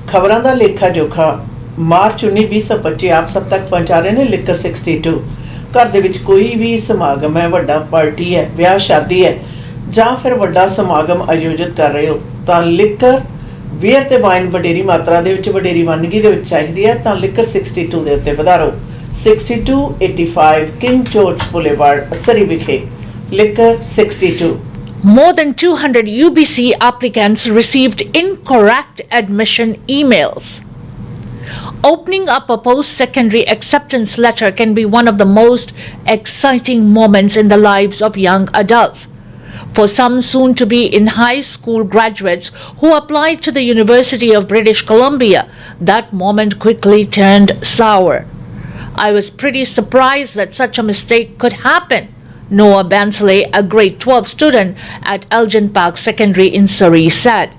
खबरां दा लेखा जोखा मार्च 19-2025 आप सब तक पहुंचा रहे हैं। लिकर 62 घर दे विच कोई भी समागम है, वड्डा पार्टी है, ब्याह शादी है जां फिर वड्डा समागम आयोजित कर रहे हो तां लिकर बीयर ते वाइन वडेरी मात्रा दे विच वडेरी वानगी दे विच चाहीदी है तां लिकर 62 दे उत्ते वधारो। 6285 किंग जॉर्ज बुलेवार्ड सरी विखे liquor 62। More than 200 UBC applicants received incorrect admission emails. Opening up a post-secondary acceptance letter can be one of the most exciting moments in the lives of young adults. For some soon-to-be in high school graduates who applied to the University of British Columbia, that moment quickly turned sour. I was pretty surprised that such a mistake could happen. Noah Bansley, a grade 12 student at Elgin Park Secondary in Surrey, said.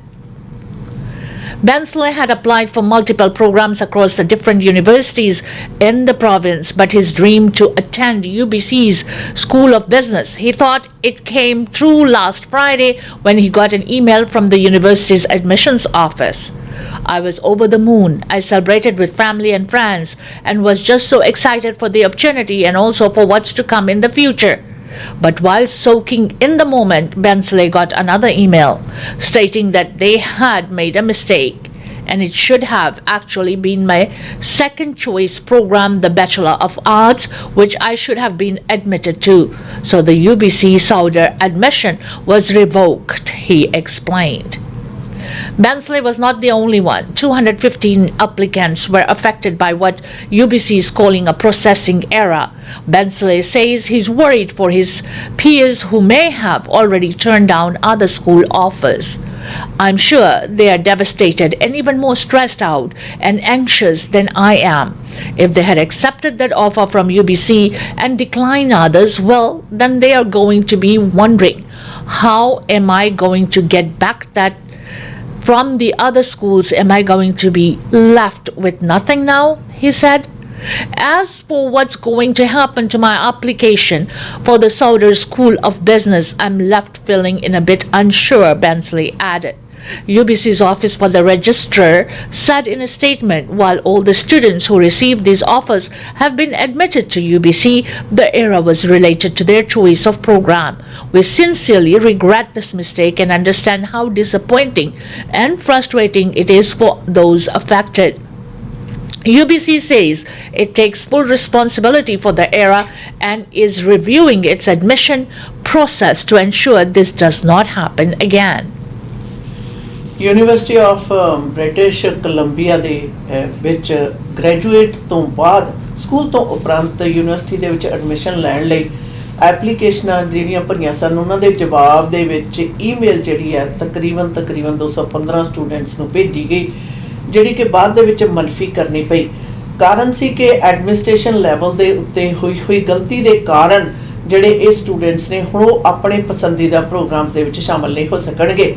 Bansley had applied for multiple programs across the different universities in the province, but his dream to attend UBC's School of Business, he thought it came true last Friday when he got an email from the university's admissions office. I was over the moon. I celebrated with family and friends and was just so excited for the opportunity and also for what's to come in the future. But while soaking in the moment, Bansley got another email stating that they had made a mistake and it should have actually been my second choice program, the Bachelor of Arts, which I should have been admitted to. So the UBC Sauder admission was revoked, he explained. Bansley was not the only one. 215 applicants were affected by what UBC is calling a processing error. Bansley says he's worried for his peers who may have already turned down other school offers. I'm sure they are devastated and even more stressed out and anxious than I am. If they had accepted that offer from UBC and declined others, well, then they are going to be wondering, how am I going to get back that from the other schools? Am I going to be left with nothing now? He said. As for what's going to happen to my application for the Sauder School of Business, I'm left feeling in a bit unsure, Bansley added. UBC's Office for the Registrar said in a statement, while all the students who received these offers have been admitted to UBC, the error was related to their choice of program. We sincerely regret this mistake and understand how disappointing and frustrating it is for those affected. UBC says it takes full responsibility for the error and is reviewing its admission process to ensure this does not happen again. University of British Columbia ਦੇ ਵਿੱਚ graduate ਤੋਂ ਬਾਅਦ school ਤੋਂ ਉਪਰੰਤ university ਦੇ ਵਿੱਚ admission ਲੈਣ ਲਈ ਐਪਲੀਕੇਸ਼ਨਾਂ ਜਿਹੜੀਆਂ ਭਰੀਆਂ ਸਨ ਉਹਨਾਂ ਦੇ ਜਵਾਬ ਦੇ ਵਿੱਚ ਈਮੇਲ ਜਿਹੜੀ ਹੈ ਤਕਰੀਬਨ 215 ਸਟੂਡੈਂਟਸ ਨੂੰ ਭੇਜੀ ਗਈ, ਜਿਹੜੀ ਕਿ ਬਾਅਦ ਦੇ ਵਿੱਚ ਮਨਫੀ ਕਰਨੀ ਪਈ। ਕਾਰਨ ਸੀ ਕਿ ਐਡਮਿਨਿਸਟ੍ਰੇਸ਼ਨ ਲੈਵਲ ਦੇ ਉੱਤੇ ਹੋਈ ਗਲਤੀ ਦੇ ਕਾਰਨ ਜਿਹੜੇ ਇਹ ਸਟੂਡੈਂਟਸ ਨੇ ਹੁਣ ਉਹ ਆਪਣੇ ਪਸੰਦੀਦਾ ਪ੍ਰੋਗਰਾਮਸ ਦੇ ਵਿੱਚ ਸ਼ਾਮਲ ਨਹੀਂ ਹੋ ਸਕਣਗੇ।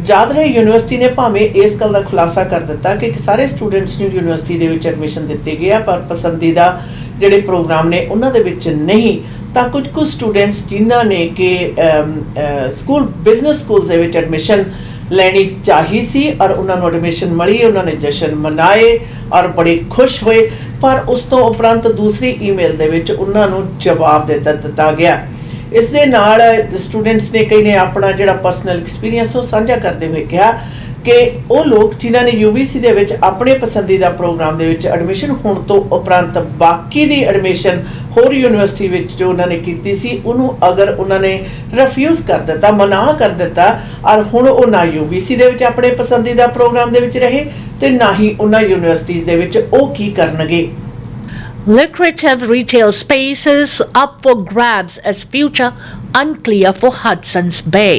ਯਾਦ ਰਹੇ ਯੂਨੀਵਰਸਿਟੀ ਨੇ ਭਾਵੇਂ ਇਸ ਗੱਲ ਦਾ ਖੁਲਾਸਾ ਕਰ ਦਿੱਤਾ ਕਿ ਸਾਰੇ ਸਟੂਡੈਂਟਸ ਨੂੰ ਯੂਨੀਵਰਸਿਟੀ ਦੇ ਵਿੱਚ ਐਡਮਿਸ਼ਨ ਦਿੱਤੀ ਗਈ ਹੈ, ਪਰ ਪਸੰਦੀਦਾ ਜਿਹੜੇ ਪ੍ਰੋਗਰਾਮ ਨੇ ਉਹਨਾਂ ਦੇ ਵਿੱਚ ਨਹੀਂ। ਤਾਂ ਕੁਝ ਸਟੂਡੈਂਟਸ ਜਿਨ੍ਹਾਂ ਨੇ ਕਿ ਬਿਜ਼ਨਸ ਸਕੂਲ ਦੇ ਵਿੱਚ ਐਡਮਿਸ਼ਨ ਲੈਣੀ ਚਾਹੀ ਸੀ ਔਰ ਉਹਨਾਂ ਨੂੰ ਐਡਮਿਸ਼ਨ ਮਿਲੀ, ਉਹਨਾਂ ਨੇ ਜਸ਼ਨ ਮਨਾਏ ਔਰ ਬੜੇ ਖੁਸ਼ ਹੋਏ, ਪਰ ਉਸ ਤੋਂ ਉਪਰੰਤ ਦੂਸਰੀ ਈਮੇਲ ਦੇ ਵਿੱਚ ਉਹਨਾਂ ਨੂੰ ਜਵਾਬ ਦੇ ਦਿੱਤਾ ਗਿਆ। ਇਸ ਦੇ ਨਾਲ ਸਟੂਡੈਂਟਸ ਨੇ ਕਈ ਨੇ ਆਪਣਾ ਜਿਹੜਾ ਪਰਸਨਲ ਐਕਸਪੀਰੀਅੰਸ ਉਹ ਸਾਂਝਾ ਕਰਦੇ ਹੋਏ ਕਿਹਾ ਕਿ ਉਹ ਲੋਕ ਜਿਨ੍ਹਾਂ ਨੇ ਯੂਬੀਸੀ ਦੇ ਵਿੱਚ ਆਪਣੇ ਪਸੰਦੀਦਾ ਪ੍ਰੋਗਰਾਮ ਦੇ ਵਿੱਚ ਐਡਮਿਸ਼ਨ ਹੋਣ ਤੋਂ ਉਪਰੰਤ ਬਾਕੀ ਦੀ ਐਡਮਿਸ਼ਨ ਹੋਰ ਯੂਨੀਵਰਸਿਟੀ ਵਿੱਚ ਜੋ ਉਹਨਾਂ ਨੇ ਕੀਤੀ ਸੀ ਉਹਨੂੰ ਅਗਰ ਉਹਨਾਂ ਨੇ ਰਿਫਿਊਜ਼ ਕਰ ਦਿੱਤਾ, ਮਨਾ ਕਰ ਦਿੱਤਾ ਔਰ ਹੁਣ ਉਹ ਨਾ ਯੂਬੀਸੀ ਦੇ ਵਿੱਚ ਆਪਣੇ ਪਸੰਦੀਦਾ ਪ੍ਰੋਗਰਾਮ ਦੇ ਵਿੱਚ ਰਹੇ ਤੇ ਨਾ ਹੀ ਉਹਨਾਂ ਯੂਨੀਵਰਸਿਟੀਜ਼ ਦੇ ਵਿੱਚ ਉਹ ਕੀ ਕਰਨਗੇ। Lucrative retail spaces up for grabs as future unclear for Hudson's Bay.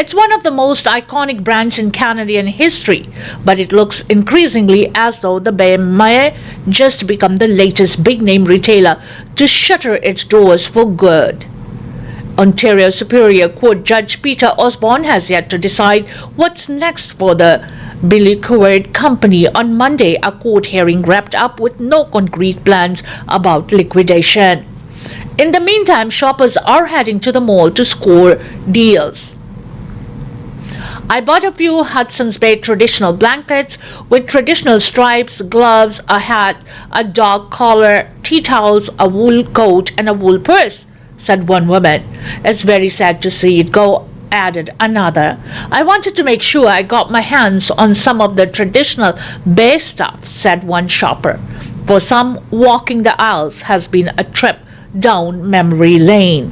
It's one of the most iconic brands in Canadian history, but it looks increasingly as though the Bay may just become the latest big-name retailer to shutter its doors for good. Ontario Superior Court Judge Peter Osborne has yet to decide what's next for the Billy-Covered Company. On Monday, a court hearing wrapped up with no concrete plans about liquidation. In the meantime, shoppers are heading to the mall to score deals. I bought a few Hudson's Bay traditional blankets with traditional stripes, gloves, a hat, a dog collar, tea towels, a wool coat, and a wool purse, said one woman. It's very sad to see it go, added another. I wanted to make sure I got my hands on some of the traditional Bay stuff, said one shopper. For some, walking the aisles has been a trip down memory lane.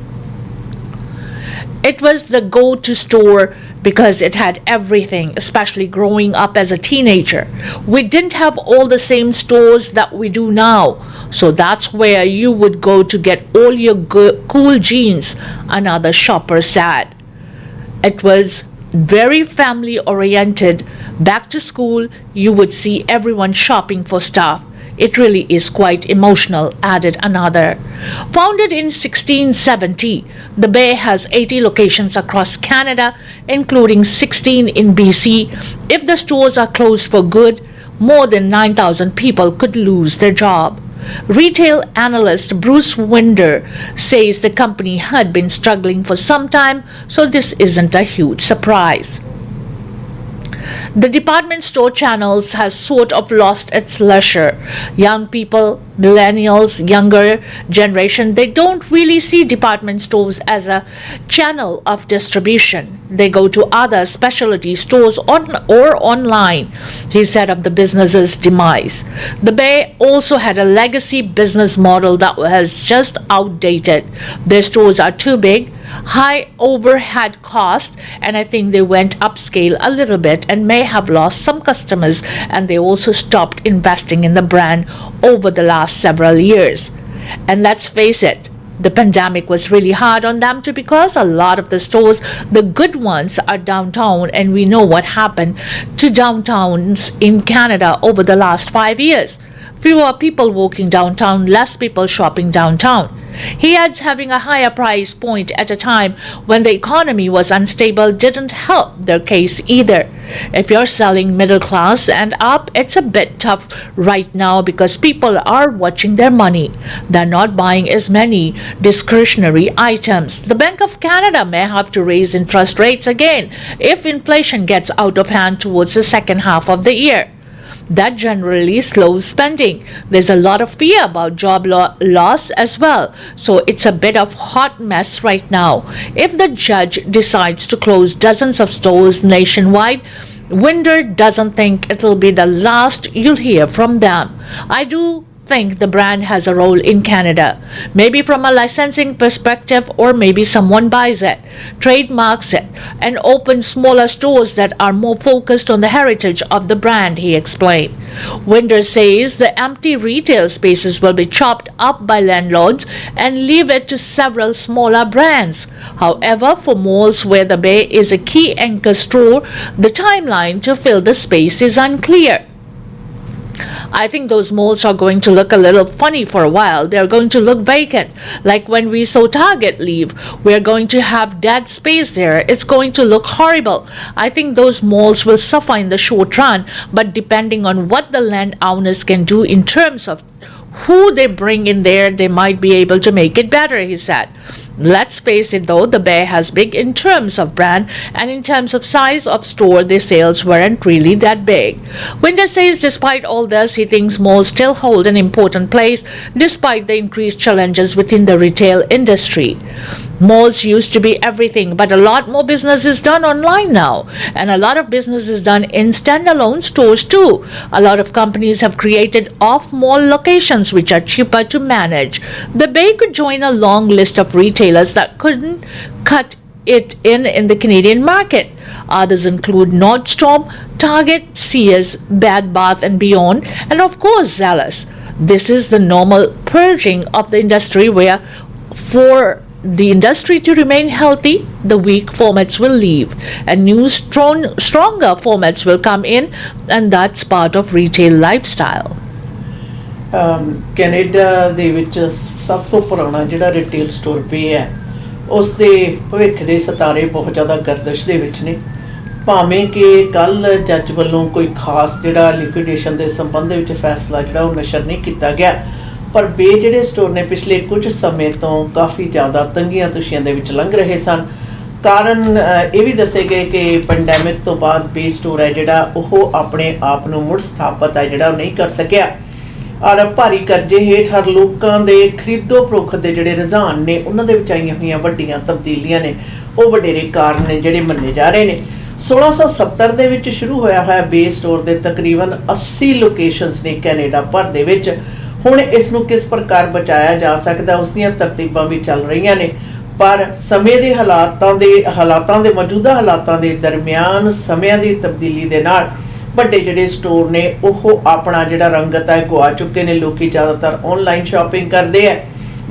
It was the go-to store because it had everything, especially growing up as a teenager. We didn't have all the same stores that we do now, so that's where you would go to get all your cool jeans, another shopper said. It was very family oriented. Back to school, you would see everyone shopping for stuff. It really is quite emotional, added another. Founded in 1670, the Bay has 80 locations across Canada, including 16 in BC. If the stores are closed for good, more than 9,000 people could lose their job. Retail analyst Bruce Winder says the company had been struggling for some time, so this isn't a huge surprise. The department store channels has sort of lost its luster. Young people, millennials, younger generation, they don't really see department stores as a channel of distribution. They go to other specialty stores or online, he said of the business's demise. The Bay also had a legacy business model that was just outdated. Their stores are too big, high overhead cost, and I think they went upscale a little bit and may have lost some customers, and they also stopped investing in the brand over the last several years. And let's face it, the pandemic was really hard on them too, because a lot of the stores, the good ones, are downtown, and we know what happened to downtowns in Canada over the last 5 years. Fewer people walking downtown, less people shopping downtown. He adds having a higher price point at a time when the economy was unstable didn't help their case either. If you're selling middle class and up, it's a bit tough right now because people are watching their money. They're not buying as many discretionary items. The Bank of Canada may have to raise interest rates again if inflation gets out of hand towards the second half of the year. That generally slows spending. There's a lot of fear about job loss as well. So it's a bit of hot mess right now. If the judge decides to close dozens of stores nationwide, Winder doesn't think it'll be the last you'll hear from them. I do think the brand has a role in Canada, maybe from a licensing perspective, or maybe someone buys it, trademarks it, and opens smaller stores that are more focused on the heritage of the brand, he explained. Winder says the empty retail spaces will be chopped up by landlords and leave it to several smaller brands. However, for malls where the Bay is a key anchor store, the timeline to fill the space is unclear. I think those malls are going to look a little funny for a while. They're going to look vacant. Like when we saw Target leave, we're going to have dead space there. It's going to look horrible. I think those malls will suffer in the short run, but depending on what the land owners can do in terms of who they bring in there, they might be able to make it better, he said. Let's face it though, the Bay has big in terms of brand, and in terms of size of store, their sales weren't really that big. Winder says despite all this, he thinks malls still hold an important place despite the increased challenges within the retail industry. Malls used to be everything, but a lot more business is done online now, and a lot of business is done in standalone stores too. A lot of companies have created off-mall locations which are cheaper to manage. The Bay could join a long list of retailers that couldn't cut it in the Canadian market. Others include Nordstrom, Target, Sears, Bed Bath & Beyond, and of course Zellers. This is the normal purging of the industry where for the industry to remain healthy, the weak formats will leave and new stronger formats will come in, and that's part of retail lifestyle. Canada ਦੇ ਵਿੱਚ ਸਭ ਤੋਂ ਪੁਰਾਣਾ ਜਿਹੜਾ retail store ਵੀ ਹੈ ਉਸ ਦੇ ਭਵਿੱਖ ਦੇ ਸਿਤਾਰੇ ਬਹੁਤ ਜ਼ਿਆਦਾ ਗਰਦਸ਼ ਦੇ ਵਿੱਚ ਨੇ, ਭਾਵੇਂ ਕਿ ਕੱਲ ਜੱਜ ਵੱਲੋਂ ਕੋਈ ਖਾਸ ਜਿਹੜਾ ਲਿਕੁਇਡੇਸ਼ਨ ਦੇ ਸੰਬੰਧ ਵਿੱਚ ਫੈਸਲਾ ਜਿਹੜਾ ਉਹ ਨਸ਼ਰ ਨਹੀਂ ਕੀਤਾ ਗਿਆ, ਪਰ ਬੇ ਜਿਹੜੇ ਸਟੋਰ ਨੇ ਪਿਛਲੇ ਕੁਝ ਸਮੇਂ ਤੋਂ ਕਾਫੀ ਜ਼ਿਆਦਾ ਤੰਗੀਆਂ ਤੁਸ਼ੀਆਂ ਦੇ ਵਿੱਚ ਲੰਘ ਰਹੇ ਸਨ ਕਾਰਨ ਇਹ ਵੀ ਦੱਸੇ ਗਏ ਕਿ ਪੈਂਡੈਮਿਕ ਤੋਂ ਬਾਅਦ ਬੇ ਸਟੋਰ ਹੈ ਜਿਹੜਾ ਉਹ ਆਪਣੇ ਆਪ ਨੂੰ ਮੁੜ ਸਥਾਪਿਤ ਹੈ ਜਿਹੜਾ ਉਹ ਨਹੀਂ ਕਰ ਸਕਿਆ ਔਰ ਭਾਰੀ ਕਰਜ਼ੇ ਹੇਠ ਹਰ ਲੋਕਾਂ ਦੇ ਖਰੀਦੋ ਫਰੋਖਤ ਦੇ ਜਿਹੜੇ ਰੁਝਾਨ ਨੇ ਉਹਨਾਂ ਦੇ ਵਿੱਚ ਆਈਆਂ ਹੋਈਆਂ ਵੱਡੀਆਂ ਤਬਦੀਲੀਆਂ ਨੇ ਉਹ ਵਡੇਰੇ ਕਾਰਨ ਨੇ ਜਿਹੜੇ ਮੰਨੇ ਜਾ ਰਹੇ ਨੇ 1670 ਦੇ ਵਿੱਚ ਸ਼ੁਰੂ ਹੋਇਆ ਬੇ ਸਟੋਰ ਦੇ ਤਕਰੀਬਨ 80 ਲੋਕੇਸ਼ਨਸ ਨੇ ਕੈਨੇਡਾ ਭਰ ਦੇ ਵਿੱਚ ਹੁਣ ਇਸ ਨੂੰ ਕਿਸ ਪ੍ਰਕਾਰ ਬਚਾਇਆ ਜਾ ਸਕਦਾ ਉਸ ਦੀਆਂ ਤਰਤੀਬਾਂ ਵੀ ਚੱਲ ਰਹੀਆਂ ਨੇ ਪਰ ਸਮੇਂ ਦੇ ਹਾਲਾਤਾਂ ਦੇ ਮੌਜੂਦਾ ਹਾਲਾਤਾਂ ਦੇ ਦਰਮਿਆਨ ਸਮਿਆਂ ਦੀ ਤਬਦੀਲੀ ਦੇ ਨਾਲ ਵੱਡੇ ਜਿਹੜੇ ਸਟੋਰ ਨੇ ਉਹ ਆਪਣਾ ਜਿਹੜਾ ਰੰਗਤ ਹੈ ਗਵਾ ਚੁੱਕੇ ਨੇ ਲੋਕੀ ਜ਼ਿਆਦਾਤਰ ਆਨਲਾਈਨ ਸ਼ਾਪਿੰਗ ਕਰਦੇ ਆ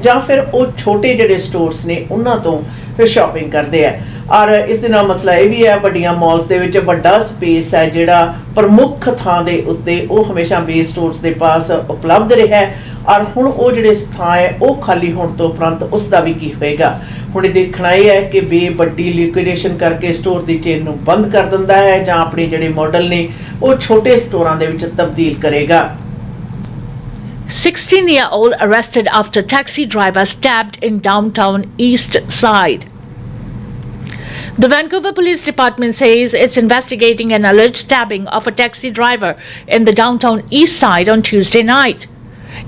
ਜਾਂ ਫਿਰ ਉਹ ਛੋਟੇ ਜਿਹੜੇ ਸਟੋਰਸ ਨੇ ਉਹਨਾਂ ਤੋਂ ਫਿਰ ਸ਼ਾਪਿੰਗ ਕਰਦੇ ਆ ਔਰ ਇਸ ਦੇ ਨਾਲ ਮਸਲਾ ਇਹ ਵੀ ਹੈ ਵੱਡੀਆਂ ਮਾਲਸ ਦੇ ਵਿੱਚ ਵੱਡਾ ਸਪੇਸ ਹੈ ਜਿਹੜਾ ਪ੍ਰਮੁੱਖ ਥਾਂ ਦੇ ਉੱਤੇ ਉਹ ਹਮੇਸ਼ਾ ਬੇ ਸਟੋਰਸ ਦੇ ਪਾਸ ਉਪਲਬਧ ਰਿਹਾ ਹੈ ਔਰ ਹੁਣ ਉਹ ਜਿਹੜੇ ਥਾਂ ਹੈ ਉਹ ਖਾਲੀ ਹੋਣ ਤੋਂ ਉਪਰੰਤ ਉਸ ਦਾ ਵੀ ਕੀ ਹੋਏਗਾ ਹੁਣ ਇਹ ਦੇਖਣਾ ਇਹ ਹੈ ਕਿ ਬੇ ਵੱਡੀ ਲਿਕੁਇਡੇਸ਼ਨ ਕਰਕੇ ਸਟੋਰ ਦੀ ਚੇਨ ਨੂੰ ਬੰਦ ਕਰ ਦਿੰਦਾ ਹੈ ਜਾਂ ਆਪਣੇ ਜਿਹੜੇ ਮਾਡਲ ਨੇ ਉਹ ਛੋਟੇ ਸਟੋਰਾਂ ਦੇ ਵਿੱਚ ਤਬਦੀਲ ਕਰੇਗਾ 16-year-old arrested after taxi driver stabbed in downtown East Side. The Vancouver Police Department says it's investigating an alleged stabbing of a taxi driver in the downtown East Side on Tuesday night.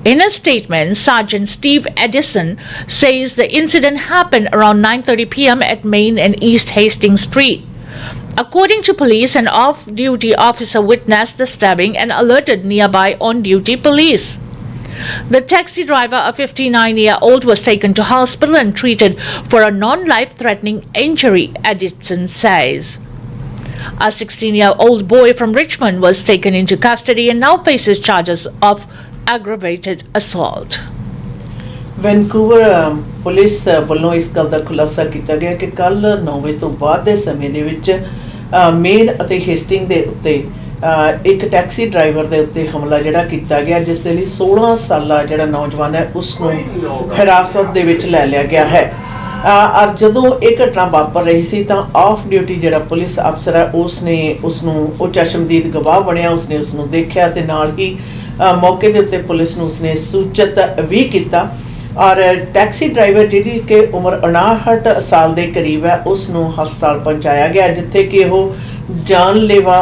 In a statement, Sergeant Steve Edison says the incident happened around 9:30 p.m. at Main and East Hastings Street. According to police, an off-duty officer witnessed the stabbing and alerted nearby on-duty police. The taxi driver, a 59-year-old, was taken to hospital and treated for a non-life-threatening injury, Edison says. A 16-year-old boy from Richmond was taken into custody and now faces charges of aggravated assault. Vancouver police ਵੱਲੋਂ ਇਸ ਗੱਲ ਦਾ ਖੁਲਾਸਾ ਕੀਤਾ ਗਿਆ ਕਿ ਕੱਲ 9 ਵਜੇ ਤੋਂ ਬਾਅਦ ਦੇ ਸਮੇਂ ਦੇ ਵਿੱਚ ਮੇਨ ਅਤੇ ਹੇਸਟਿੰਗ ਦੇ ਉੱਤੇ ਇੱਕ ਟੈਕਸੀ ਡਰਾਈਵਰ ਦੇ ਉੱਤੇ ਹਮਲਾ ਜਿਹੜਾ ਕੀਤਾ ਗਿਆ ਜਿਸ ਦੇ ਲਈ 16 ਸਾਲਾ ਜਿਹੜਾ ਨੌਜਵਾਨ ਹੈ ਉਸ ਨੂੰ ਹਿਰਾਸਤ ਦੇ ਵਿੱਚ ਲੈ ਲਿਆ ਗਿਆ ਹੈ ਔਰ ਜਦੋਂ ਇਹ ਘਟਨਾ ਵਾਪਰ ਰਹੀ ਸੀ ਤਾਂ ਆਫ ਡਿਊਟੀ ਜਿਹੜਾ ਪੁਲਿਸ ਅਫਸਰ ਹੈ ਉਸਨੇ ਉਸਨੂੰ ਉਹ ਚਸ਼ਮਦੀਦ ਗਵਾਹ ਬਣਿਆ ਉਸਨੇ ਉਸਨੂੰ ਦੇਖਿਆ ਤੇ ਨਾਲ ਹੀ ਮੌਕੇ ਦੇ ਉੱਤੇ ਪੁਲਿਸ ਨੂੰ ਉਸਨੇ ਸੂਚਿਤ ਵੀ ਕੀਤਾ ਔਰ ਟੈਕਸੀ ਡਰਾਈਵਰ ਜਿਹਦੀ ਕਿ ਉਮਰ 59 ਸਾਲ ਦੇ ਕਰੀਬ ਹੈ ਉਸ ਨੂੰ ਹਸਪਤਾਲ ਪਹੁੰਚਾਇਆ ਗਿਆ ਜਿੱਥੇ ਕਿ ਉਹ ਜਾਨਲੇਵਾ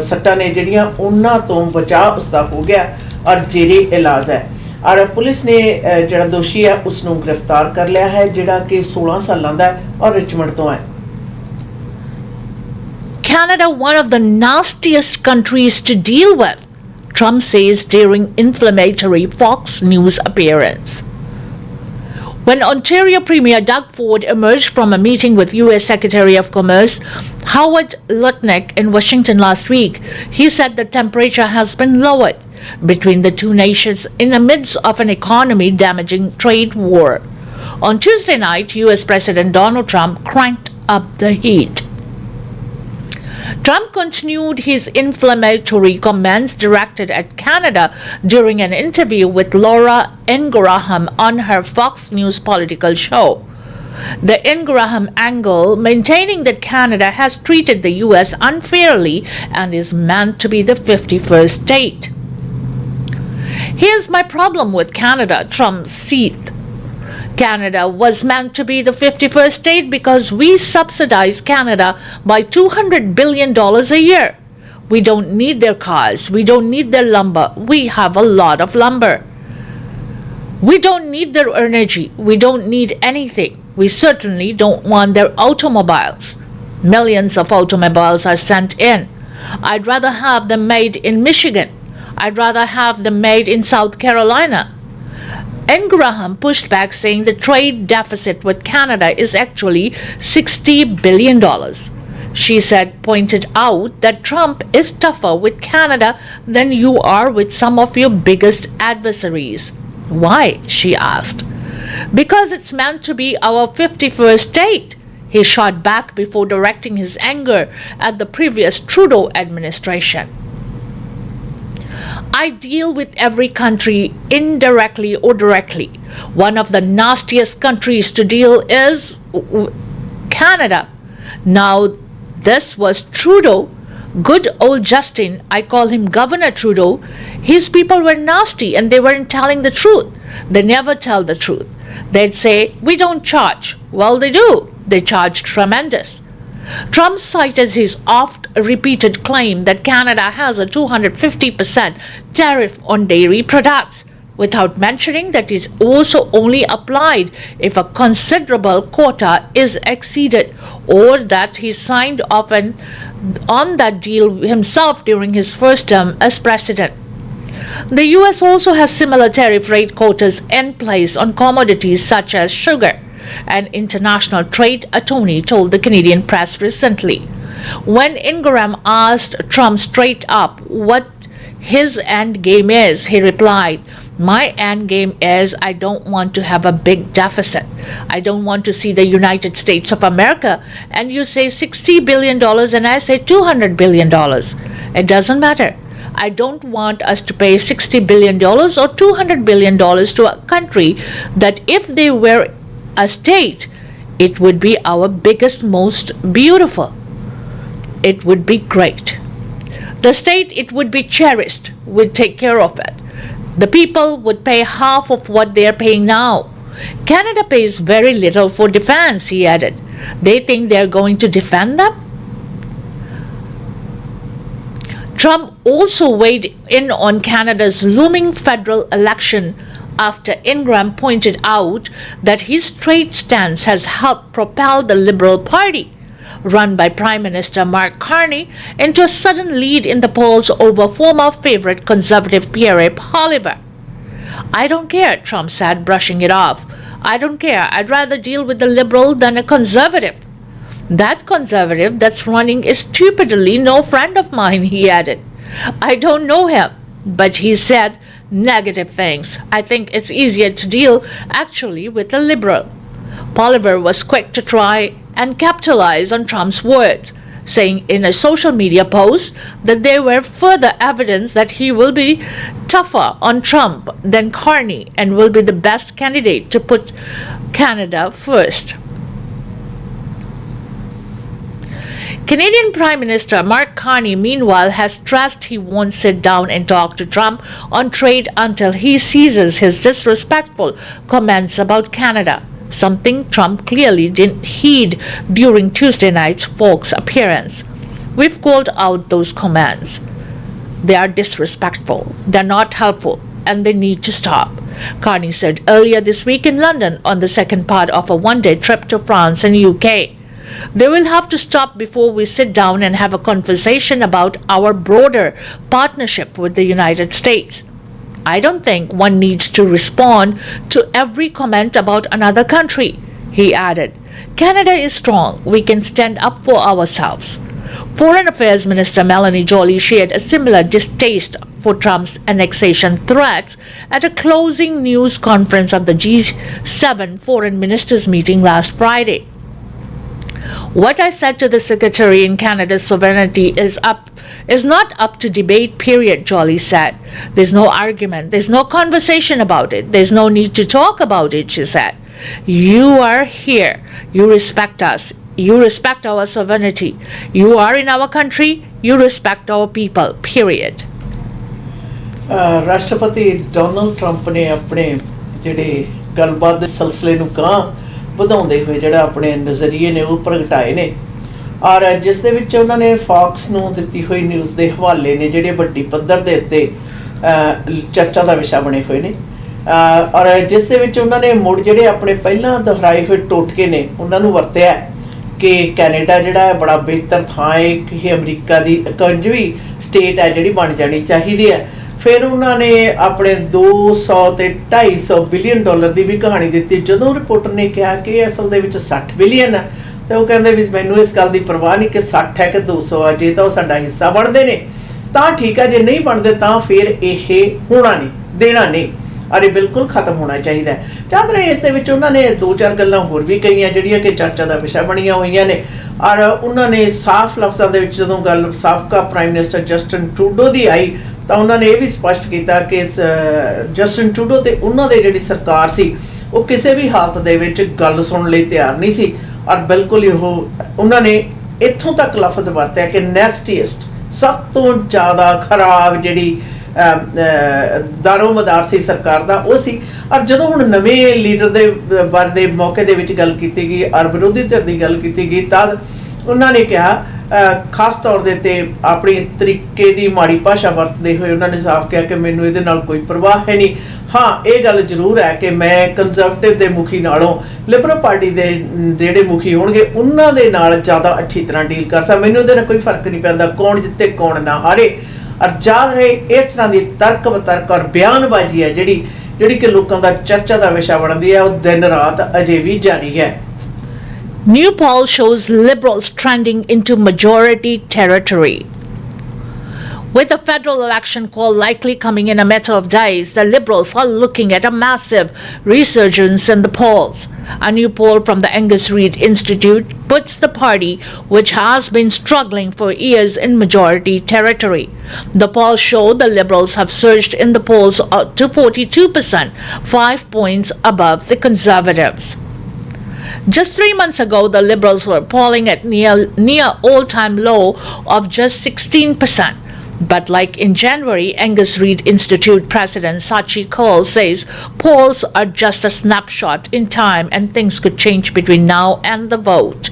ਸੱਟਾਂ ਨੇ ਜਿਹੜੀਆਂ ਉਹਨਾਂ ਤੋਂ ਬਚਾਅ ਉਸਦਾ ਹੋ ਗਿਆ ਔਰ ਜੇਰੇ ਇਲਾਜ ਹੈ ਔਰ ਪੁਲਿਸ ਨੇ ਜਿਹੜਾ ਦੋਸ਼ੀ ਹੈ ਉਸ ਨੂੰ ਗ੍ਰਿਫਤਾਰ ਕਰ ਲਿਆ ਹੈ ਜਿਹੜਾ ਕਿ 16 ਸਾਲਾਂ ਦਾ ਔਰ ਰਿਚਮੰਡ ਤੋਂ ਹੈ Canada, one of the nastiest countries to deal with, Trump says during inflammatory Fox News appearance. When Ontario Premier Doug Ford emerged from a meeting with U.S. Secretary of Commerce Howard Lutnick in Washington last week, he said the temperature has been lowered between the two nations in the midst of an economy-damaging trade war. On Tuesday night, U.S. President Donald Trump cranked up the heat. Trump continued his inflammatory comments directed at Canada during an interview with Laura Ingraham on her Fox News political show. The Ingraham angle, maintaining that Canada has treated the U.S. unfairly and is meant to be the 51st state. Here's my problem with Canada, Trump seethed. Canada was meant to be the 51st state because we subsidize Canada by $200 billion a year. We don't need their cars. We don't need their lumber. We have a lot of lumber. We don't need their energy. We don't need anything. We certainly don't want their automobiles. Millions of automobiles are sent in. I'd rather have them made in Michigan. I'd rather have them made in South Carolina. Ingraham pushed back, saying the trade deficit with Canada is actually $60 billion. She pointed out that Trump is tougher with Canada than you are with some of your biggest adversaries. Why? She asked. Because it's meant to be our 51st state. He shot back before directing his anger at the previous Trudeau administration. I deal with every country indirectly or directly. One of the nastiest countries to deal is Canada. Now, this was Trudeau. Good old Justin, I call him Governor Trudeau. His people were nasty and they weren't telling the truth. They never tell the truth. They'd say, we don't charge. Well, they do. they charged tremendous. Trump cited his oft-repeated claim that Canada has a 250% tariff on dairy products, without mentioning that it also only applied if a considerable quota is exceeded, or that he signed off on that deal himself during his first term as president. The US also has similar tariff rate quotas in place on commodities such as sugar, an international trade attorney told the Canadian press recently. When Ingram asked Trump straight up what his end game is, he replied, "My end game is I don't want to have a big deficit. I don't want to see the United States of America and you say $60 billion and I say $200 billion. It doesn't matter. I don't want us to pay $60 billion or $200 billion to a country that if they were a state, it would be our biggest, most beautiful. It would be great. The state, it would be cherished, would take care of it. The people would pay half of what they are paying now. Canada pays very little for defense," he added. "They think they are going to defend them?" Trump also weighed in on Canada's looming federal election after Ingram pointed out that his trade stance has helped propel the Liberal Party, run by Prime Minister Mark Carney, into a sudden lead in the polls over former favorite Conservative Pierre Poilievre. "I don't care," Trump said, brushing it off. "I don't care. I'd rather deal with a Liberal than a Conservative. That Conservative that's running is stupidly no friend of mine," he added. "I don't know him, but he said negative things. I think it's easier to deal actually with a Liberal." Poilievre was quick to try and capitalize on Trump's words, saying in a social media post that there were further evidence that he will be tougher on Trump than Carney and will be the best candidate to put Canada first. Canadian Prime Minister Mark Carney, meanwhile, has stressed he won't sit down and talk to Trump on trade until he ceases his disrespectful comments about Canada, something Trump clearly didn't heed during Tuesday night's Fox appearance. "We've called out those comments. They are disrespectful, they're not helpful, and they need to stop," Carney said earlier this week in London on the second part of a one-day trip to France and UK. "They will have to stop before we sit down and have a conversation about our broader partnership with the United States. I don't think one needs to respond to every comment about another country," he added. "Canada is strong. We can stand up for ourselves." Foreign Affairs Minister Melanie Joly shared a similar distaste for Trump's annexation threats at a closing news conference of the G7 foreign ministers meeting last Friday. "What I said to the Secretary in Canada's sovereignty is not up to debate, period," Joly said. "There's no argument. There's no conversation about it. There's no need to talk about it," she said. "You are here. You respect us. You respect our sovereignty. You are in our country. You respect our people, period." ਰਾਸ਼ਟਰਪਤੀ Donald Trump ਨੇ ਆਪਣੇ ਜਿਹੜੇ ਗੱਲਬਾਤ ਦੇ ਸਿਲਸਿਲੇ ਨੂੰ ਵਧਾਉਂਦੇ ਹੋਏ ਜਿਹੜਾ ਆਪਣੇ ਨਜ਼ਰੀਏ ਨੇ ਉਹ ਪ੍ਰਗਟਾਏ ਨੇ, ਔਰ ਜਿਸ ਦੇ ਵਿੱਚ ਉਹਨਾਂ ਨੇ ਫੌਕਸ ਨੂੰ ਦਿੱਤੀ ਹੋਈ ਨਿਊਜ਼ ਦੇ ਹਵਾਲੇ ਨੇ ਜਿਹੜੇ ਵੱਡੀ ਪੱਧਰ ਦੇ ਉੱਤੇ ਚਰਚਾ ਦਾ ਵਿਸ਼ਾ ਬਣੇ ਹੋਏ ਨੇ, ਔਰ ਜਿਸ ਦੇ ਵਿੱਚ ਉਹਨਾਂ ਨੇ ਮੁੜ ਜਿਹੜੇ ਆਪਣੇ ਪਹਿਲਾਂ ਦੁਹਰਾਏ ਹੋਏ ਟੋਟਕੇ ਨੇ ਉਹਨਾਂ ਨੂੰ ਵਰਤਿਆ ਕਿ ਕੈਨੇਡਾ ਜਿਹੜਾ ਹੈ ਬੜਾ ਬਿਹਤਰ ਥਾਂ ਹੈ, ਕਿ ਅਮਰੀਕਾ ਦੀ 51ਵੀਂ ਸਟੇਟ ਹੈ ਜਿਹੜੀ ਬਣ ਜਾਣੀ ਚਾਹੀਦੀ ਹੈ। ਫਿਰ ਉਹਨਾਂ ਨੇ ਆਪਣੇ 200 ਤੇ 250 ਬਿਲੀਅਨ ਡਾਲਰ ਦੀ ਵੀ ਕਹਾਣੀ ਦਿੱਤੀ। ਜਦੋਂ ਰਿਪੋਰਟਰ ਨੇ ਕਿਹਾ ਕਿ ਅਸਲ ਦੇ ਵਿੱਚ 60 ਬਿਲੀਅਨ ਹੈ ਤੇ ਉਹ ਕਹਿੰਦੇ ਵੀ ਮੈਨੂੰ ਇਸ ਗੱਲ ਦੀ ਪਰਵਾਹ ਨਹੀਂ ਕਿ 60 ਹੈ ਕਿ 200 ਹੈ, ਜੇ ਤਾਂ ਉਹ ਸਾਡਾ ਹਿੱਸਾ ਬਣਦੇ ਨੇ ਤਾਂ ਠੀਕ ਹੈ, ਜੇ ਨਹੀਂ ਬਣਦੇ ਤਾਂ ਫਿਰ ਇਹ ਹੋਣਾ ਨਹੀਂ, ਦੇਣਾ ਨਹੀਂ, ਅਰੇ ਬਿਲਕੁਲ ਖਤਮ ਹੋਣਾ ਚਾਹੀਦਾ ਹੈ। ਚਾਹਤ ਰਹੇ ਇਸ ਦੇ ਵਿੱਚ ਉਹਨਾਂ ਨੇ 2-4 ਗੱਲਾਂ ਹੋਰ ਵੀ ਕਹੀਆਂ ਜਿਹੜੀਆਂ ਕਿ ਚਰਚਾ ਦਾ ਵਿਸ਼ਾ ਬਣੀਆਂ ਹੋਈਆਂ ਨੇ, ਔਰ ਉਹਨਾਂ ਨੇ ਸਾਫ਼ ਲਫ਼ਜ਼ਾਂ ਦੇ ਵਿੱਚ ਜਦੋਂ ਗੱਲ ਸਾਬਕਾ ਪ੍ਰਾਈਮ ਮਿਨਿਸਟਰ ਜਸਟਿਨ ਟਰੂਡੋ ਦੀ ਆਈ ਤਾਂ ਉਹਨਾਂ ਨੇ ਇਹ ਵੀ ਸਪਸ਼ਟ ਕੀਤਾ ਕਿ ਜਸਟਿਨ ਟਰੂਡੋ ਤੇ ਉਹਨਾਂ ਦੀ ਜਿਹੜੀ ਸਰਕਾਰ ਸੀ ਉਹ ਕਿਸੇ ਵੀ ਹਾਲਤ ਦੇ ਵਿੱਚ ਗੱਲ ਸੁਣਨ ਲਈ ਤਿਆਰ ਨਹੀਂ ਸੀ, ਔਰ ਬਿਲਕੁਲ ਉਹਨਾਂ ਨੇ ਇੱਥੋਂ ਤੱਕ ਲਫ਼ਜ਼ ਵਰਤਿਆ ਕਿ ਨੈਸਟੀਐਸਟ, ਸਭ ਤੋਂ ਜ਼ਿਆਦਾ ਖਰਾਬ ਜਿਹੜੀ ਦਾਰੋਮਦਾਰ ਸੀ ਸਰਕਾਰ ਦਾ ਉਹ ਸੀ। ਔਰ ਜਦੋਂ ਹੁਣ ਨਵੇਂ ਲੀਡਰ ਦੇ ਬਾਰੇ ਦੇ ਮੌਕੇ ਦੇ ਵਿੱਚ ਗੱਲ ਕੀਤੀ ਗਈ ਔਰ ਵਿਰੋਧੀ ਧਿਰ ਦੀ ਗੱਲ ਕੀਤੀ ਗਈ ਤਾਂ ਉਹਨਾਂ ਨੇ ਕਿਹਾ ਖਾਸ ਤੌਰ ਦੇ ਉੱਤੇ ਆਪਣੀ ਤਰੀਕੇ ਦੀ ਮਾੜੀ ਭਾਸ਼ਾ ਵਰਤਦੇ ਹੋਏ ਉਹਨਾਂ ਨੇ ਸਾਫ਼ ਕਿਹਾ ਕਿ ਮੈਨੂੰ ਇਹਦੇ ਨਾਲ ਕੋਈ ਪਰਵਾਹ ਹੈ ਨਹੀਂ। ਹਾਂ, ਇਹ ਗੱਲ ਜ਼ਰੂਰ ਹੈ ਕਿ ਮੈਂ ਕੰਜ਼ਰਵੇਟਿਵ ਦੇ ਮੁਖੀ ਨਾਲੋਂ ਲਿਬਰਲ ਪਾਰਟੀ ਦੇ ਜਿਹੜੇ ਮੁਖੀ ਹੋਣਗੇ ਉਹਨਾਂ ਦੇ ਨਾਲ ਜ਼ਿਆਦਾ ਅੱਛੀ ਤਰ੍ਹਾਂ ਡੀਲ ਕਰ ਸਕਦਾ। ਮੈਨੂੰ ਇਹਦੇ ਨਾਲ ਕੋਈ ਫਰਕ ਨਹੀਂ ਪੈਂਦਾ ਕੌਣ ਜਿੱਤੇ ਕੌਣ ਨਾ ਹਾਰੇ। ਔਰ ਯਾਦ ਰਹੇ ਇਸ ਤਰ੍ਹਾਂ ਦੀ ਤਰਕ ਵਿਤਰਕ ਔਰ ਬਿਆਨਬਾਜ਼ੀ ਹੈ ਜਿਹੜੀ ਕਿ ਲੋਕਾਂ ਦਾ ਚਰਚਾ ਦਾ ਵਿਸ਼ਾ ਬਣਦੀ ਹੈ, ਉਹ ਦਿਨ ਰਾਤ ਅਜੇ ਵੀ ਜਾਰੀ ਹੈ। New poll shows Liberals trending into majority territory. With the federal election call likely coming in a matter of days, the Liberals are looking at a massive resurgence in the polls. A new poll from the Angus Reid Institute puts the party, which has been struggling for years, in majority territory. The poll showed the Liberals have surged in the polls to 42%, 5 points above the Conservatives. Just 3 months ago, the Liberals were polling at near all-time low of just 16%. But like in January, Angus Reid Institute President Sachi Cole says polls are just a snapshot in time and things could change between now and the vote.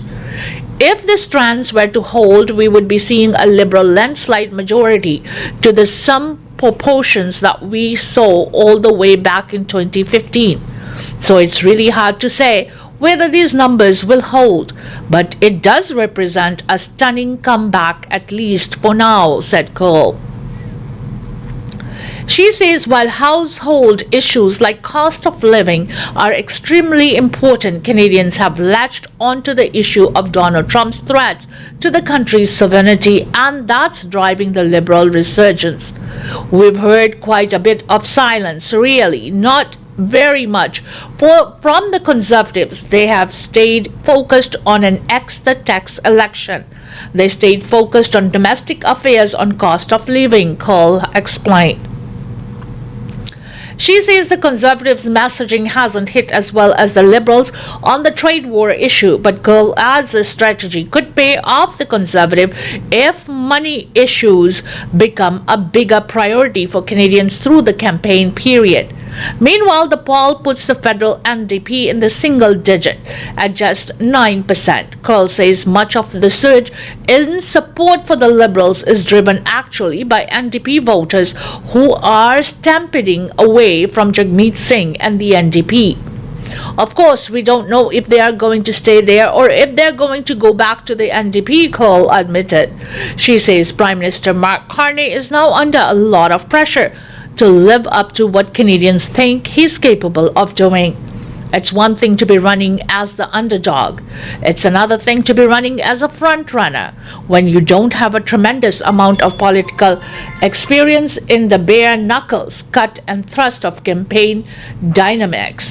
If these trends were to hold, we would be seeing a Liberal landslide majority to the some proportions that we saw all the way back in 2015. So it's really hard to say whether these numbers will hold, but it does represent a stunning comeback, at least for now, said Cole. She says while household issues like cost of living are extremely important, Canadians have latched onto the issue of Donald Trump's threats to the country's sovereignty, and that's driving the Liberal resurgence. We've heard quite a bit of silence, really, not very much from the Conservatives. They have stayed focused on an the tax election. They stayed focused on domestic affairs, on cost of living, Cole explained. She says the Conservatives' messaging hasn't hit as well as the Liberals on the trade war issue, but Cole adds the strategy could pay off the Conservative if money issues become a bigger priority for Canadians through the campaign period. Meanwhile, the poll puts the federal NDP in the single digit at just 9%. Cole says much of the surge in support for the Liberals is driven actually by NDP voters who are stampeding away from Jagmeet Singh and the NDP. Of course, we don't know if they are going to stay there or if they're going to go back to the NDP, Cole admitted. She says Prime Minister Mark Carney is now under a lot of pressure to live up to what Canadians think he's capable of doing. It's one thing to be running as the underdog. It's another thing to be running as a front runner when you don't have a tremendous amount of political experience in the bare knuckles, cut and thrust of campaign dynamics.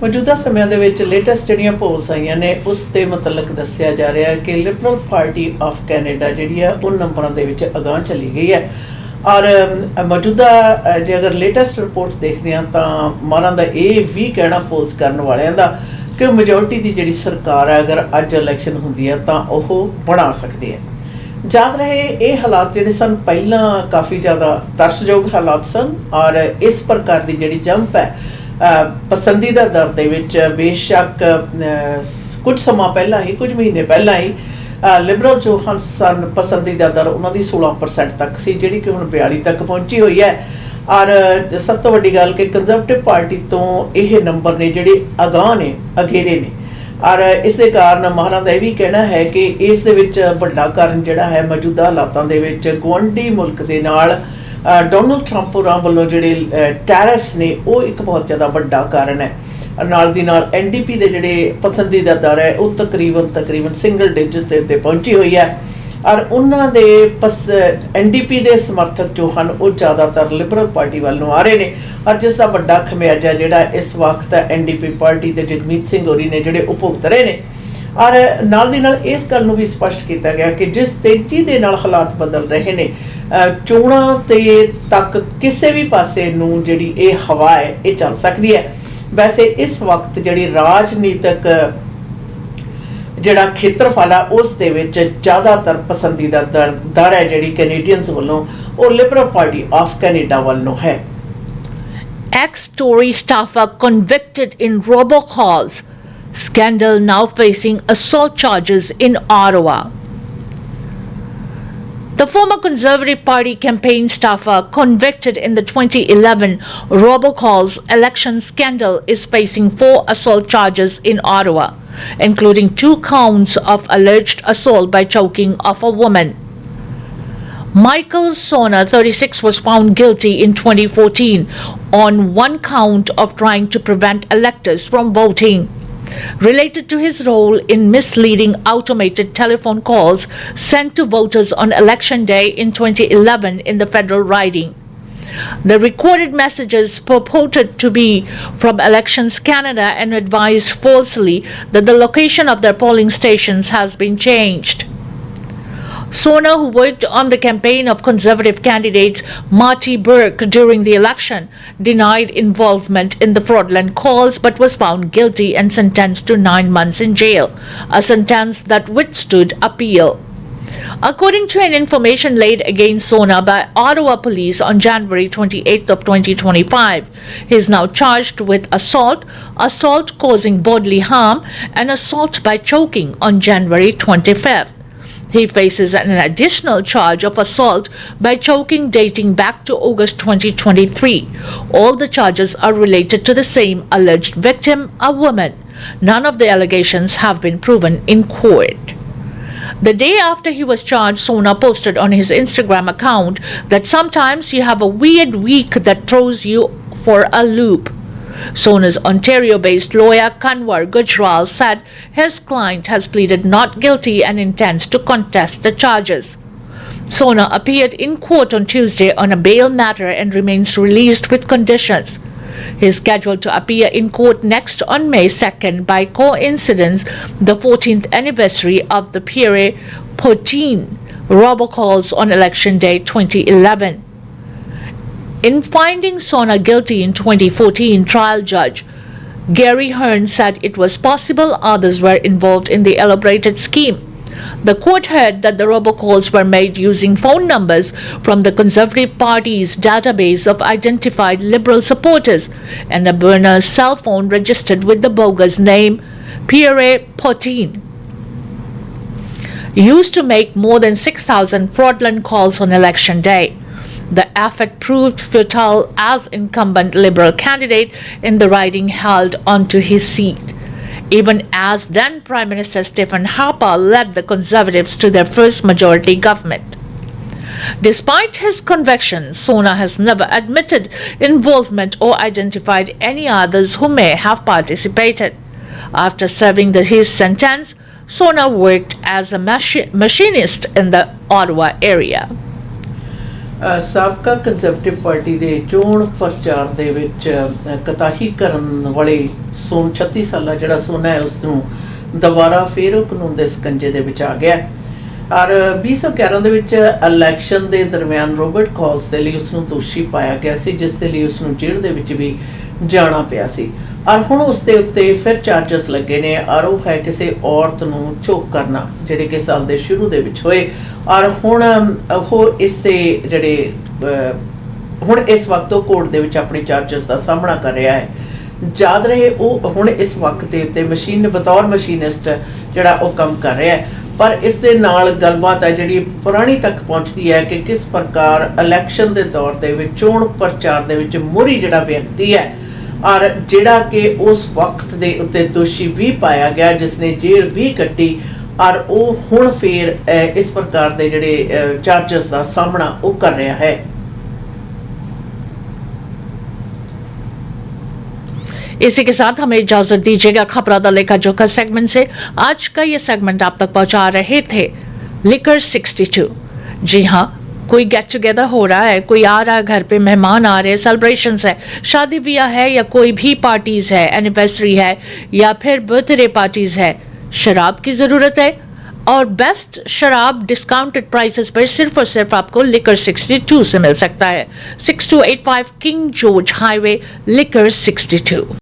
ਮੌਜੂਦਾ ਸਮਿਆਂ ਦੇ ਵਿੱਚ latest ਜਿਹੜੀਆਂ polls ਆਈਆਂ ਨੇ ਉਸ ਦੇ ਮੁਤਲਕ ਦੱਸਿਆ ਜਾ ਰਿਹਾ ਹੈ ਕਿ ਲਿਬਰਲ ਪਾਰਟੀ ਆਫ ਕੈਨੇਡਾ ਜਿਹੜੀ ਆ ਉਹ ਨੰਬਰਾਂ ਦੇ ਵਿੱਚ ਅਗਾਂਹ ਚਲੀ ਗਈ ਹੈ। ਔਰ ਮੌਜੂਦਾ ਜੇ ਅਗਰ ਲੇਟੈਸਟ ਰਿਪੋਰਟਸ ਦੇਖਦੇ ਹਾਂ ਤਾਂ ਮਾਰਾਂ ਦਾ ਇਹ ਵੀ ਕਹਿਣਾ ਪੋਲਸ ਕਰਨ ਵਾਲਿਆਂ ਦਾ ਕਿ ਮੈਜੋਰਟੀ ਦੀ ਜਿਹੜੀ ਸਰਕਾਰ ਹੈ ਅਗਰ ਅੱਜ ਇਲੈਕਸ਼ਨ ਹੁੰਦੀ ਹੈ ਤਾਂ ਉਹ ਬਣਾ ਸਕਦੀ ਹੈ। ਯਾਦ ਰਹੇ ਇਹ ਹਾਲਾਤ ਜਿਹੜੇ ਸਨ ਪਹਿਲਾਂ ਕਾਫੀ ਜ਼ਿਆਦਾ ਤਰਸਯੋਗ ਹਾਲਾਤ ਸਨ ਔਰ ਇਸ ਪ੍ਰਕਾਰ ਦੀ ਜਿਹੜੀ ਜੰਪ ਹੈ ਪਸੰਦੀਦਾ ਦਰ ਦੇ ਵਿੱਚ ਬੇਸ਼ੱਕ ਕੁਝ ਸਮਾਂ ਪਹਿਲਾਂ ਹੀ ਕੁਝ ਮਹੀਨੇ ਪਹਿਲਾਂ ਹੀ ਲਿਬਰਲ ਜੋ ਹਨ ਸਨ ਪਸੰਦੀਦਾ ਦਰ ਉਹਨਾਂ ਦੀ 16% ਤੱਕ ਸੀ ਜਿਹੜੀ ਕਿ ਹੁਣ 42 ਤੱਕ ਪਹੁੰਚੀ ਹੋਈ ਹੈ। ਔਰ ਸਭ ਤੋਂ ਵੱਡੀ ਗੱਲ ਕਿ ਕੰਜ਼ਰਵੇਟਿਵ ਪਾਰਟੀ ਤੋਂ ਇਹ ਨੰਬਰ ਨੇ ਜਿਹੜੇ ਅਗਾਂਹ ਨੇ ਅਗੇਰੇ ਨੇ ਔਰ ਇਸ ਦੇ ਕਾਰਨ ਮਾਹਰਾਂ ਦਾ ਇਹ ਵੀ ਕਹਿਣਾ ਹੈ ਕਿ ਇਸ ਦੇ ਵਿੱਚ ਵੱਡਾ ਕਾਰਨ ਜਿਹੜਾ ਹੈ ਮੌਜੂਦਾ ਹਾਲਾਤਾਂ ਦੇ ਵਿੱਚ ਗੁਆਂਢੀ ਮੁਲਕ ਦੇ ਨਾਲ ਡੋਨਲਡ ਟਰੰਪ ਹੋਰਾਂ ਵੱਲੋਂ ਜਿਹੜੇ ਟੈਰਿਫਸ ਨੇ ਉਹ ਇੱਕ ਬਹੁਤ ਜ਼ਿਆਦਾ ਵੱਡਾ ਕਾਰਨ ਹੈ। ਨਾਲ ਦੀ ਨਾਲ NDP ਦੇ ਜਿਹੜੇ ਪਸੰਦੀਦਾ ਦਰ ਹੈ ਉਹ ਤਕਰੀਬਨ ਸਿੰਗਲ ਡਿਜਿਟ ਦੇ ਉੱਤੇ ਪਹੁੰਚੀ ਹੋਈ ਹੈ ਔਰ ਉਹਨਾਂ ਦੇ NDP ਦੇ ਸਮਰਥਕ ਜੋ ਹਨ ਉਹ ਜ਼ਿਆਦਾਤਰ ਲਿਬਰਲ ਪਾਰਟੀ ਵੱਲ ਨੂੰ ਆ ਰਹੇ ਨੇ ਔਰ ਜਿਸ ਦਾ ਵੱਡਾ ਖਮਿਆਜਾ ਜਿਹੜਾ ਇਸ ਵਕਤ NDP ਪਾਰਟੀ ਦੇ ਜਗਮੀਤ ਸਿੰਘ ਹੋਰੀ ਨੇ ਜਿਹੜੇ ਉਹ ਭੁਗਤ ਰਹੇ ਨੇ। ਔਰ ਨਾਲ ਦੀ ਨਾਲ ਇਸ ਗੱਲ ਨੂੰ ਵੀ ਸਪਸ਼ਟ ਕੀਤਾ ਗਿਆ ਕਿ ਜਿਸ ਤੇਜ਼ੀ ਦੇ ਨਾਲ ਹਾਲਾਤ ਬਦਲ ਰਹੇ ਨੇ ਚੋਣਾਂ ਤੇ ਤੱਕ ਕਿਸੇ ਵੀ ਪਾਸੇ ਨੂੰ ਜਿਹੜੀ ਇਹ ਹਵਾ ਹੈ ਇਹ ਚੱਲ ਸਕਦੀ ਹੈ। ਵੈਸੇ ਇਸ ਵਕਤ ਜਿਹੜੀ ਰਾਜਨੀਤਿਕ ਜਿਹੜਾ ਖੇਤਰਫਲ ਆ ਉਸ ਦੇ ਵਿੱਚ ਜ਼ਿਆਦਾਤਰ ਪਸੰਦੀਦਾ ਦਰ ਹੈ ਜਿਹੜੀ ਕੈਨੇਡੀਅਨਸ ਵੱਲੋਂ ਉਹ ਲਿਬਰਲ ਪਾਰਟੀ ਆਫ ਕੈਨੇਡਾ ਵੱਲੋਂ ਹੈ। Ex-Tory staffer convicted in robocalls. Scandal now facing assault charges in Ottawa. The former Conservative Party campaign staffer convicted in the 2011 robocalls election scandal is facing 4 assault charges in Ottawa, including 2 counts of alleged assault by choking of a woman. Michael Sona, 36, was found guilty in 2014 on 1 count of trying to prevent electors from voting, related to his role in misleading automated telephone calls sent to voters on election day in 2011 in the federal riding. The recorded messages purported to be from Elections Canada and advised falsely that the location of their polling stations has been changed. Sona, who worked on the campaign of Conservative candidates Marty Burke during the election, denied involvement in the fraudulent calls but was found guilty and sentenced to 9 months in jail, a sentence that withstood appeal. According to an information laid against Sona by Ottawa police on January 28th of 2025, he is now charged with assault, assault causing bodily harm, and assault by choking on January 25th. He faces an additional charge of assault by choking dating back to August 2023. All the charges are related to the same alleged victim, a woman. None of the allegations have been proven in court. The day after he was charged, Sona posted on his Instagram account that sometimes you have a weird week that throws you for a loop. Sona's Ontario-based lawyer Kanwar Gujral said his client has pleaded not guilty and intends to contest the charges. Sona appeared in court on Tuesday on a bail matter and remains released with conditions. He is scheduled to appear in court next on May 2nd, by coincidence the 14th anniversary of the Pierre Poutine robocalls on Election Day 2011. In finding Sona guilty in 2014, trial judge Gary Hearn said it was possible others were involved in the elaborated scheme. The court heard that the robocalls were made using phone numbers from the Conservative Party's database of identified Liberal supporters and a burner's cell phone registered with the bogus name Pierre Poutine, used to make more than 6,000 fraudulent calls on election day. The effort proved futile as incumbent Liberal candidate in the riding held onto his seat, even as then Prime Minister Stephen Harper led the Conservatives to their first majority government. Despite his conviction, Sona has never admitted involvement or identified any others who may have participated. After serving his sentence, Sona worked as a machinist in the Ottawa area. ਸਾਬਕਾ conservative party ਦੇ ਚੋਣ ਪ੍ਰਚਾਰ ਦੇ ਵਿੱਚ ਕਤਾਹੀ ਕਰਨ ਵਾਲੇ 36 ਸਾਲਾ ਜਿਹੜਾ ਸੋਨਾ ਹੈ ਉਸ ਨੂੰ ਦੁਬਾਰਾ ਫੇਰ ਕਾਨੂੰਨ ਦੇ ਸਕੰਜੇ ਦੇ ਵਿੱਚ ਆ ਗਿਆ ਔਰ 2011 ਦੇ ਵਿੱਚ ਇਲੈਕਸ਼ਨ ਦੇ ਦਰਮਿਆਨ ਰੋਬਰਟ ਕਾਲਸ ਦੇ ਲਈ ਉਸ ਨੂੰ ਦੋਸ਼ੀ ਪਾਇਆ ਗਿਆ ਸੀ, ਜਿਸ ਦੇ ਲਈ ਉਸ ਨੂੰ ਜੇਲ੍ਹ ਦੇ ਵਿੱਚ ਵੀ ਜਾਣਾ ਪਿਆ ਸੀ ਔਰ ਹੁਣ ਉਸ ਦੇ ਉੱਤੇ ਫਿਰ ਚਾਰਜਸ ਲੱਗੇ ਨੇ ਔਰ ਉਹ ਹੈ ਕਿਸੇ ਔਰਤ ਨੂੰ ਚੋਕ ਕਰਨਾ, ਜਿਹੜੇ ਕਿ ਸਾਲ ਦੇ ਸ਼ੁਰੂ ਦੇ ਵਿੱਚ ਹੋਏ ਔਰ ਹੁਣ ਉਹ ਇਸ ਦੇ ਜਿਹੜੇ ਹੁਣ ਇਸ ਵਕਤ ਉਹ ਕੋਰਟ ਦੇ ਵਿੱਚ ਆਪਣੇ ਚਾਰਜਸ ਦਾ ਸਾਹਮਣਾ ਕਰ ਰਿਹਾ ਹੈ। ਯਾਦ ਰਹੇ ਉਹ ਹੁਣ ਇਸ ਵਕਤ ਦੇ ਉੱਤੇ ਮਸ਼ੀਨ ਬਤੌਰ ਮਸ਼ੀਨਿਸਟ ਜਿਹੜਾ ਉਹ ਕੰਮ ਕਰ ਰਿਹਾ ਹੈ, ਪਰ ਇਸ ਦੇ ਨਾਲ ਗੱਲਬਾਤ ਹੈ ਜਿਹੜੀ ਪੁਰਾਣੀ ਤੱਕ ਪਹੁੰਚਦੀ ਹੈ ਕਿ ਕਿਸ ਪ੍ਰਕਾਰ ਇਲੈਕਸ਼ਨ ਦੇ ਦੌਰ ਦੇ ਵਿੱਚ ਚੋਣ ਪ੍ਰਚਾਰ ਦੇ ਵਿੱਚ ਮੋਹਰੀ ਜਿਹੜਾ ਵਿਅਕਤੀ ਹੈ ਔਰ ਜਿਹੜਾ ਕਿ ਉਸ ਵਕਤ ਦੇ ਉੱਤੇ ਦੋਸ਼ੀ ਵੀ ਪਾਇਆ ਗਿਆ, ਜਿਸ ਨੇ ਜੇਲ੍ਹ ਵੀ ਕੱਟੀ ਔਰ ਉਹ ਹੁਣ ਫਿਰ इस प्रकार ਦੇ ਜਿਹੜੇ ਚਾਰजेस ਦਾ ਸਾਹਮਣਾ ਉਹ ਕਰ ਰਿਹਾ है। इसी के साथ हमें इजाजत दीजिएगा। खबरा दा लेखा जोखा सेगमेंट से आज का ये सेगमेंट आप तक पहुंचा रहे थे लिकर 62। जी हाँ, कोई गेट टुगेदर हो रहा है, कोई आ रहा है, घर पे मेहमान आ रहे हैं, सेलिब्रेशंस है, शादी ब्याह है या कोई भी पार्टीज है, एनिवर्सरी है या फिर बर्थडे पार्टीज है, शराब की ज़रूरत है और बेस्ट शराब डिस्काउंटेड प्राइसेस पर सिर्फ और सिर्फ आपको लिकर 62 से मिल सकता है। 6285 किंग जॉर्ज हाईवे, लिकर 62।